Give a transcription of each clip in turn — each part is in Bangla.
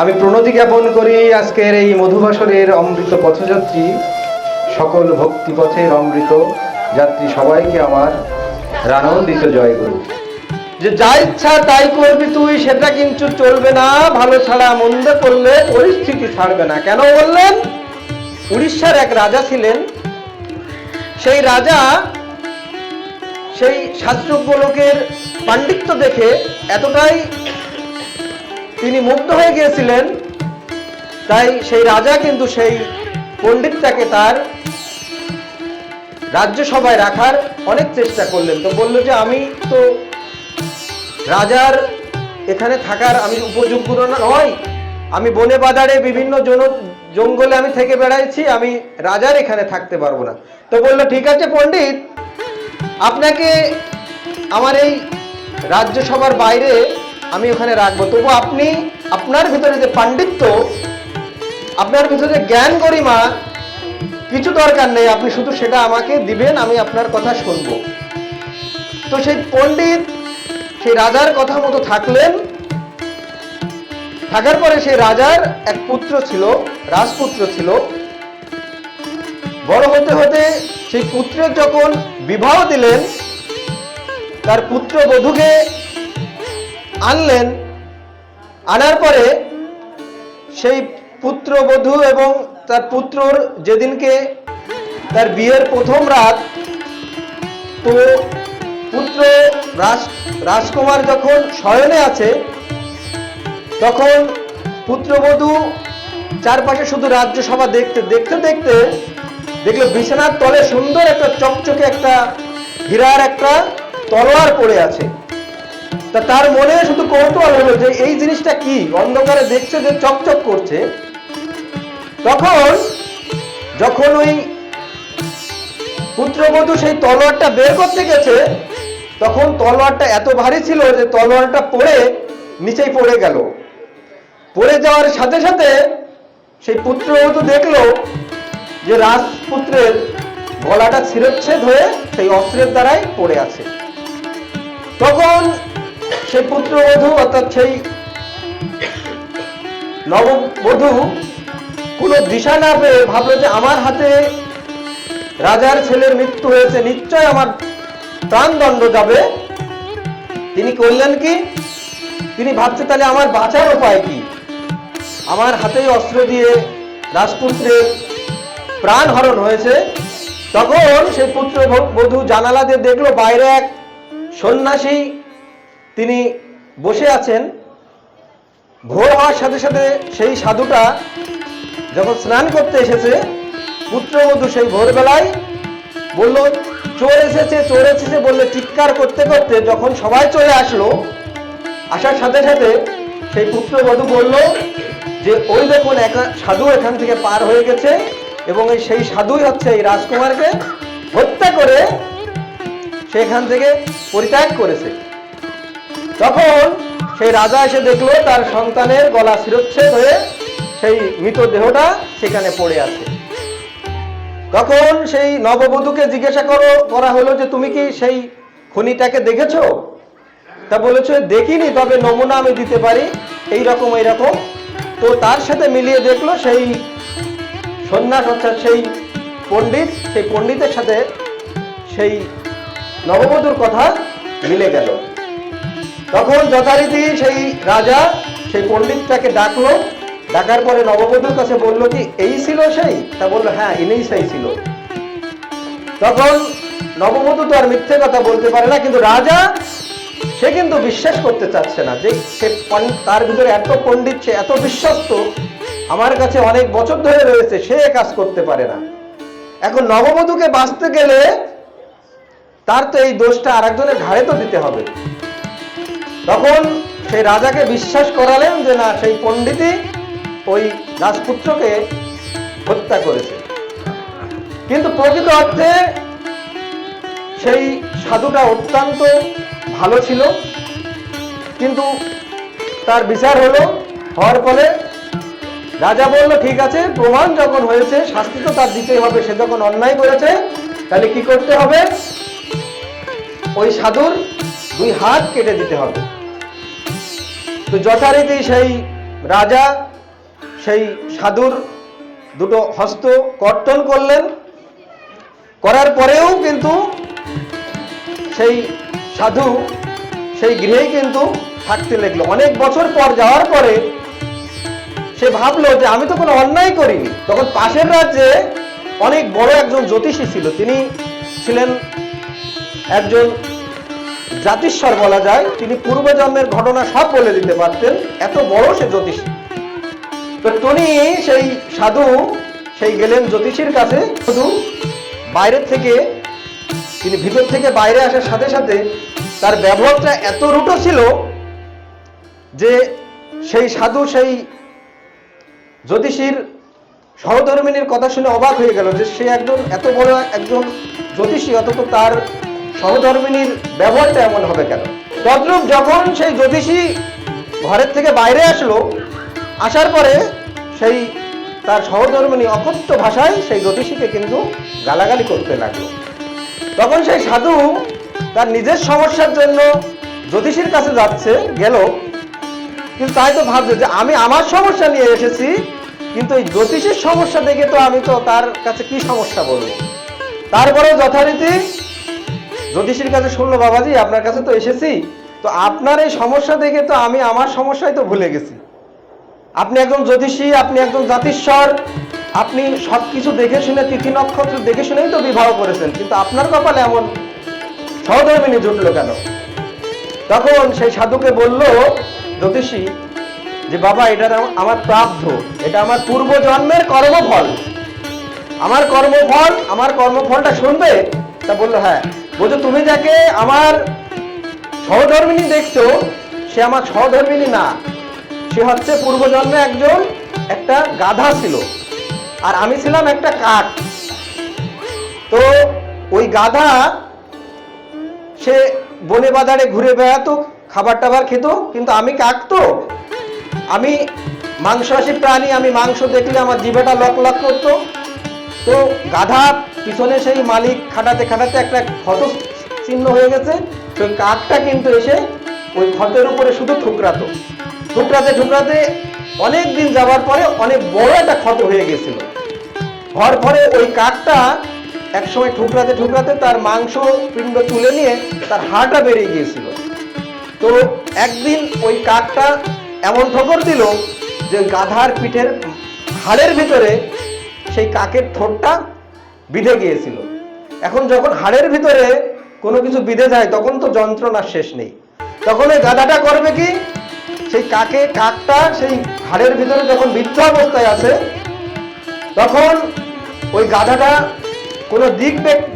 আমি প্রণতি জ্ঞাপন করি আজকের এই মধুবাসরের অমৃত পথযাত্রী সকল ভক্তিপথের অমৃত যাত্রী সবাইকে আমার রানন্দিত জয় গুরু। যে যা ইচ্ছা তাই করবি তুই, সেটা কিন্তু চলবে না, ভালো ছাড়া মন্দ করলে পরিস্থিতি ছাড়বে না। কেন বললেন? উড়িষ্যার এক রাজা ছিলেন। সেই রাজা সেই শাস্ত্রজ্ঞ লোকের পাণ্ডিত্য দেখে এতটাই তিনি মুগ্ধ হয়ে গিয়েছিলেন, তাই সেই রাজা কিন্তু সেই পণ্ডিতটাকে তার রাজ্যসভায় রাখার অনেক চেষ্টা করলেন। তো বললো যে আমি তো রাজার এখানে থাকার আমি উপযোগ্য নয়, আমি বনে বাজারে বিভিন্ন জঙ্গলে আমি থেকে বেড়াইছি, আমি রাজার এখানে থাকতে পারবো না। তো বললো ঠিক আছে পণ্ডিত, আপনাকে আমার এই রাজ্যসভার বাইরে আমি ওখানে রাখবো, তবু আপনি আপনার ভিতরে যে পাণ্ডিত্য, আপনার ভিতরে জ্ঞান গরিমা কিছু দরকার নেই, আপনি শুধু সেটা আমাকে দিবেন, আমি আপনার কথা শুনবো। তো সেই পণ্ডিত সেই রাজার কথা মতো থাকলেন। থাকার পরে সেই রাজার এক পুত্র ছিল, রাজপুত্র ছিল। বড় হতে হতে সেই পুত্রের যখন বিবাহ দিলেন, তার পুত্র বধূকে আনলেন। আনার পরে সেই পুত্রবধূ এবং তার পুত্রর যেদিনকে তার বিয়ের প্রথম রাত, তো পুত্র রাজকুমার যখন শয়নে আছে, তখন পুত্রবধূ চারপাশে শুধু রাজ্যসভা দেখতে দেখতে দেখতে দেখলো বিছানার তলে সুন্দর একটা চকচকে একটা হীরার একটা তলোয়ার পড়ে আছে। তা তার মনে শুধু কৌতূহল হলো যে এই জিনিসটা কি, অন্ধকারে দেখছে যে চকচক করছে। তখন যখন ওই পুত্রবধূ সেই তলোয়ারটা বের করতে গেছে, তখন তলোয়ারটা এত ভারী ছিল যে তলোয়ারটা পড়ে নিচেই পড়ে গেল। পড়ে যাওয়ার সাথে সাথে সেই পুত্রবধূ দেখলো যে রাজপুত্রের গলাটা শিরচ্ছেদ হয়ে সেই অস্ত্রের দ্বারাই পড়ে আছে। তখন সেই পুত্রবধূ অর্থাৎ সেই নববধূ কোনো দিশা না পেয়ে ভাবলো যে আমার হাতে রাজার ছেলের মৃত্যু হয়েছে, নিশ্চয় আমার প্রাণদণ্ড যাবে। তিনি করলেন কি, তিনি ভাবছে তাহলে আমার বাঁচার উপায় কি, আমার হাতেই অস্ত্র দিয়ে রাজপুত্রের প্রাণ হরণ হয়েছে। তখন সেই পুত্রবধূ জানালা দিয়ে দেখলো বাইরে এক সন্ন্যাসী তিনি বসে আছেন। ভোর হওয়ার সাথে সাথে সেই সাধুটা যখন স্নান করতে এসেছে, পুত্রবধূ সেই ভোরবেলায় বলল চোর এসেছে চোর এসেছে বললে চিৎকার করতে করতে যখন সবাই চলে আসলো, আসার সাথে সাথে সেই পুত্রবধূ বলল যে ওই দেখুন এক সাধু এখান থেকে পার হয়ে গেছে এবং সেই সাধুই হচ্ছে এই রাজকুমারকে হত্যা করে সেখান থেকে পরিত্যাগ করেছে। তখন সেই রাজা এসে দেখলো তার সন্তানের গলা শিরচ্ছেদ হয়ে সেই মৃতদেহটা সেখানে পড়ে আছে। তখন সেই নববধূকে জিজ্ঞাসা করা হলো যে তুমি কি সেই খুনিটাকে দেখেছো? তা বলেছে দেখিনি, তবে নমুনা আমি দিতে পারি, এইরকম এইরকম। তো তার সাথে মিলিয়ে দেখলো সেই সন্ন্যাস অর্থাৎ সেই পণ্ডিত, সেই পণ্ডিতের সাথে সেই নববধূর কথা মিলে গেল। তখন যথারীতি সেই রাজা সেই পণ্ডিতটাকে ডাকলো। ডাকার পরে নববধূর কাছে বললো কি এই ছিল সেই? তা বললো হ্যাঁ ইনিই সেই ছিল। তখন নববধূ তো আর মিথ্যে কথা বলতে পারে না, কিন্তু রাজা সে কিন্তু বিশ্বাস করতে চাচ্ছে না যে সে তার ভিতরে এত পণ্ডিত, সে এত বিশ্বস্ত, আমার কাছে অনেক বছর ধরে রয়েছে, সে কাজ করতে পারে না। এখন নববধূকে বাঁচতে গেলে তার তো এই দোষটা আরেকজনের ঘাড়ে তো দিতে হবে। তখন সেই রাজাকে বিশ্বাস করালেন যে না, সেই পণ্ডিতই ওই রাজপুত্রকে হত্যা করেছে। কিন্তু প্রকৃত অর্থে সেই সাধুটা অত্যন্ত ভালো ছিল, কিন্তু তার বিচার হওয়ার ফলে রাজা বলল ঠিক আছে, প্রমাণ যখন হয়েছে শাস্তি তো তার দিতেই হবে, সে যখন অন্যায় করেছে তাহলে কি করতে হবে, ওই সাধুর 2 হাত কেটে দিতে হবে। তো যথারীতি সেই রাজা সেই সাধুর দুটো হস্ত কর্তন করলেন। করার পরেও কিন্তু সেই সাধু সেই গৃহেই কিন্তু থাকতে লাগলো। অনেক বছর পর যাওয়ার পরে সে ভাবলো যে আমি তো কোনো অন্যায় করিনি। তখন পাশের রাজ্যে অনেক বড় একজন জ্যোতিষী ছিল, তিনি ছিলেন একজন জাতিস্বর বলা যায়, তিনি পূর্বজন্মের ঘটনা সব বলে দিতে পারতেন, এত বড় সে জ্যোতিষী। তো তিনি সেই সাধু সেই গেলেন জ্যোতিষীর কাছে। শুধু বাইরের থেকে তিনি ভিতর থেকে বাইরে আসার সাথে সাথে তার ব্যবহারটা এত রুটো ছিল যে সেই সাধু সেই জ্যোতিষীর সহধর্মিনীর কথা শুনে অবাক হয়ে গেল যে সে একজন এত বড় একজন জ্যোতিষী, অথচ তার সহধর্মিনীর ব্যবহারটা এমন হবে কেন। তদ্রূপ যখন সেই জ্যোতিষী ঘরের থেকে বাইরে আসলো, আসার পরে সেই তার সহধর্মিনী অকথ্য ভাষায় সেই জ্যোতিষীকে কিন্তু গালাগালি করতে লাগলো। তখন সেই সাধু তার নিজের সমস্যার জন্য জ্যোতিষীর কাছে যাচ্ছে গেল, কিন্তু তাই তো ভাবছে যে আমি আমার সমস্যা নিয়ে এসেছি, কিন্তু এই জ্যোতিষীর সমস্যা দেখে তো আমি তো তার কাছে কি সমস্যা বলবো। তারপরেও যথারীতি জ্যোতিষীর কাছে শুনলো, বাবাজি আপনার কাছে তো এসেছি, তো আপনার এই সমস্যা দেখে তো আমি আমার সমস্যাই তো ভুলে গেছি। আপনি একজন জ্যোতিষী, আপনি একজন জাতিস্বর, আপনি সবকিছু দেখে শুনে তিথি নক্ষত্র দেখে শুনেই তো বিবাহ করেছেন, কিন্তু আপনার কপালে এমন সহধর্মিনী জুটলো কেন। তখন সেই সাধুকে বলল জ্যোতিষী যে বাবা এটা আমার প্রাপ্য, এটা আমার পূর্ব জন্মের কর্মফল, আমার কর্মফল, আমার কর্মফলটা শুনবে। তা বললো হ্যাঁ। বলছো তুমি যাকে আমার সহধর্মিনী দেখছো সে আমার সহধর্মিনী না, সে হচ্ছে পূর্বজন্মে একটা গাধা ছিল, আর আমি ছিলাম একটা কাক। তো ওই গাধা সে বনে বাজারে ঘুরে বেড়াতো, খাবার টাবার খেত, কিন্তু আমি কাক, তো আমি মাংসাশী প্রাণী, আমি মাংস দেখলে আমার জিভেটা লক লক করতো। তো গাধা পিছনে সেই মালিক খাটাতে খাটাতে একটা ক্ষত চিহ্ন হয়ে গেছে, তো কাকটা কিন্তু এসে ওই ক্ষতের উপরে শুধু ঠুকরাতো, ঠুকরাতে ঠুকরাতে অনেক দিন যাওয়ার পরে অনেক বড় একটা ক্ষত হয়ে গেছিল। হওয়ার পরে ওই কাকটা একসময় ঠুকরাতে ঠুকরাতে তার মাংস পিণ্ড তুলে নিয়ে তার হাড়টা বেরিয়ে গিয়েছিল। তো একদিন ওই কাকটা এমন ঠোকর দিল যে গাধার পিঠের হাড়ের ভিতরে সেই কাকের ঠোঁটটা বিঁধে গিয়েছিল। এখন যখন হাড়ের ভিতরে কোনো কিছু বিঁধে যায় তখন তো যন্ত্রণার শেষ নেই। তখন ওই গাধাটা করবে কি, সেই কাকটা সেই হাড়ের ভিতরে যখন বিদ্ধ অবস্থায় আছে, তখন ওই গাধাটা কোনো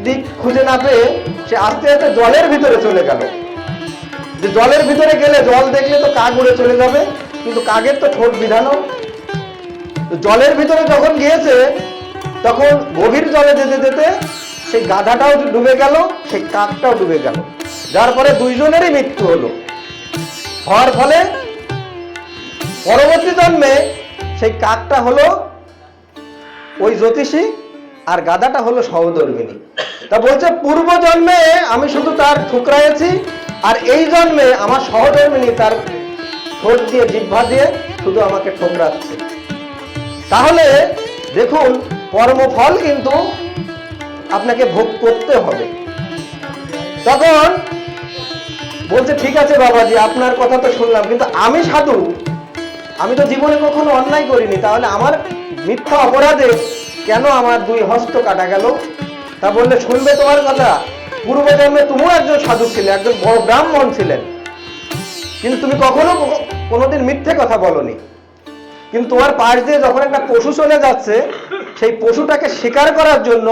দিক খুঁজে না পেয়ে সে আস্তে আস্তে জলের ভিতরে চলে গেল। যে জলের ভিতরে গেলে জল দেখলে তো কাক উড়ে চলে যাবে, কিন্তু কাকের তো ঠোঁট বিধানো। জলের ভিতরে যখন গিয়েছে তখন গভীর জলে যেতে যেতে সেই গাধাটাও ডুবে গেল, সেই কাকটাও ডুবে গেল, যার পরে দুইজনেরই মৃত্যু হলো। হওয়ার ফলে পরবর্তী জন্মে সেই কাকটা হলো ওই জ্যোতিষী আর গাধাটা হলো সহধর্মিনী। তা বলছে পূর্ব জন্মে আমি শুধু তার ঠুকরাইছি, আর এই জন্মে আমার সহধর্মিনী তার ঠোঁট দিয়ে জিহ্বা দিয়ে শুধু আমাকে ঠোকরাচ্ছে। তাহলে দেখুন কর্মফল কিন্তু আপনাকে ভোগ করতে হবে। তখন বলছে ঠিক আছে বাবাজি আপনার কথা তো শুনলাম, কিন্তু আমি সাধু, আমি তো জীবনে কখনো অন্যায় করিনি, তাহলে আমার মিথ্যা অপরাধে কেন আমার দুই হস্ত কাটা গেল। তা বললে শুনবে তোমার কথা, পূর্বজন্মে তুমিও একজন সাধু ছিলে, একজন বড় ব্রাহ্মণ ছিলেন, কিন্তু তুমি কখনো কোনোদিন মিথ্যে কথা বলনি। কিন্তু তোমার পাশ দিয়ে যখন একটা পশু চলে যাচ্ছে, সেই পশুটাকে শিকার করার জন্য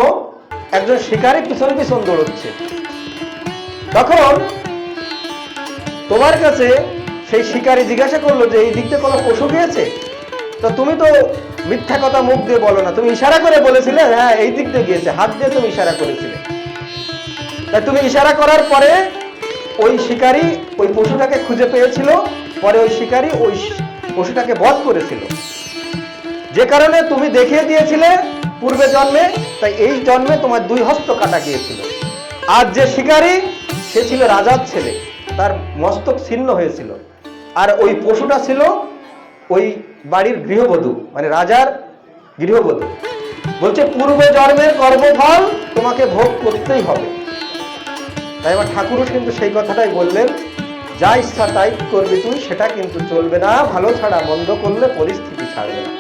একজন শিকারী পিছন পিছন দৌড়চ্ছে, তখন তোমার কাছে সেই শিকারী জিজ্ঞাসা করলো যে এই দিক দিয়ে কোনো পশু গিয়েছে। তো তুমি তো মিথ্যা কথা মুখ দিয়ে বলো না, তুমি ইশারা করে বলেছিলে হ্যাঁ এই দিক দিয়ে গিয়েছে, হাত দিয়ে তুমি ইশারা করেছিলে। তাই তুমি ইশারা করার পরে ওই শিকারী ওই পশুটাকে খুঁজে পেয়েছিল, পরে ওই শিকারী ওই পশুটাকে বধ করেছিল, যে কারণে তুমি দেখিয়ে দিয়েছিলে পূর্বে জন্মে, তাই এই জন্মে তোমার দুই হস্ত কাটা গিয়েছিল। আর যে শিকারী সে ছিল রাজার ছেলে, তার মস্তক ছিন্ন হয়েছিল, আর ওই পশুটা ছিল ওই বাড়ির গৃহবধূ, মানে রাজার গৃহবধূ, বলছে পূর্ব জন্মের কর্মফল তোমাকে ভোগ করতেই হবে। তাই আমার ঠাকুরও কিন্তু সেই কথাটাই বললেন, যা ইচ্ছা তাই করবি তুই, সেটা কিন্তু চলবে না, ভালো ছাড়া মন্দ করলে পরিস্থিতি ছাড়বে না।